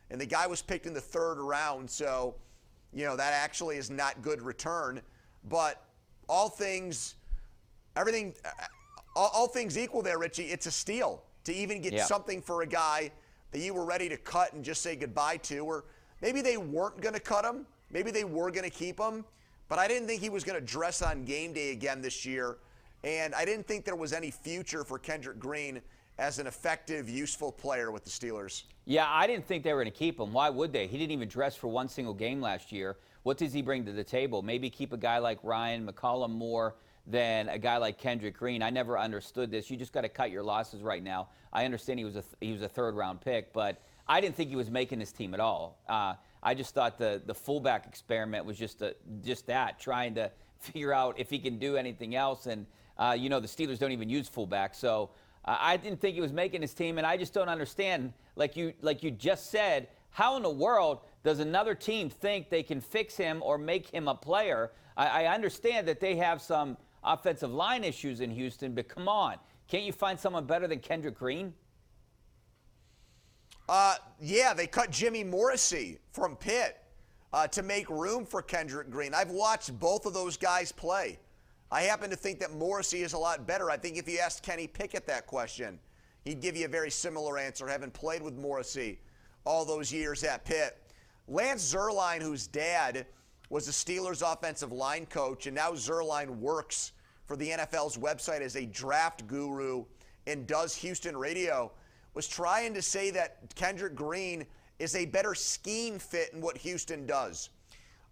And the guy was picked in the 3rd round, so, that actually is not good return. But all things equal there, Richie, it's a steal to even get something for a guy that you were ready to cut and just say goodbye to. Or maybe they weren't going to cut him. Maybe they were going to keep him. But I didn't think he was going to dress on game day again this year. And I didn't think there was any future for Kendrick Green as an effective, useful player with the Steelers. Yeah, I didn't think they were going to keep him. Why would they? He didn't even dress for one single game last year. What does he bring to the table? Maybe keep a guy like Ryan McCollum more than a guy like Kendrick Green. I never understood this. You just got to cut your losses right now. I understand he was a 3rd-round pick, but I didn't think he was making this team at all. I just thought the fullback experiment was just that, trying to figure out if he can do anything else. And, the Steelers don't even use fullback. So I didn't think he was making his team, and I just don't understand, like you just said, how in the world does another team think they can fix him or make him a player? I understand that they have some offensive line issues in Houston, but come on. Can't you find someone better than Kendrick Green? Yeah, they cut Jimmy Morrissey from Pitt to make room for Kendrick Green. I've watched both of those guys play. I happen to think that Morrissey is a lot better. I think if you asked Kenny Pickett that question, he'd give you a very similar answer, having played with Morrissey all those years at Pitt. Lance Zierlein, whose dad was the Steelers offensive line coach, and now Zierlein works for the NFL's website as a draft guru and does Houston radio, was trying to say that Kendrick Green is a better scheme fit in what Houston does.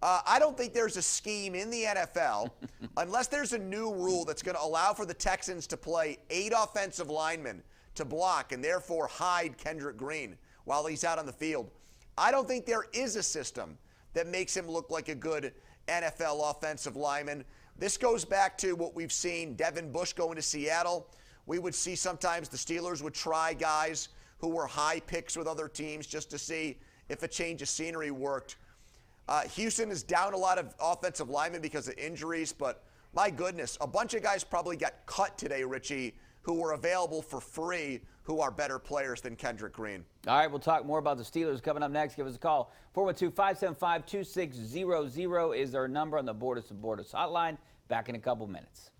I don't think there's a scheme in the NFL unless there's a new rule that's going to allow for the Texans to play 8 offensive linemen to block and therefore hide Kendrick Green while he's out on the field. I don't think there is a system that makes him look like a good NFL offensive lineman. This goes back to what we've seen Devin Bush going to Seattle. We would see sometimes the Steelers would try guys who were high picks with other teams just to see if a change of scenery worked. Houston is down a lot of offensive linemen because of injuries, but my goodness, a bunch of guys probably got cut today, Richie, who were available for free, who are better players than Kendrick Green. All right, we'll talk more about the Steelers coming up next. Give us a call. 412-575-2600 is our number on the Bordas and Bordas hotline. Back in a couple minutes.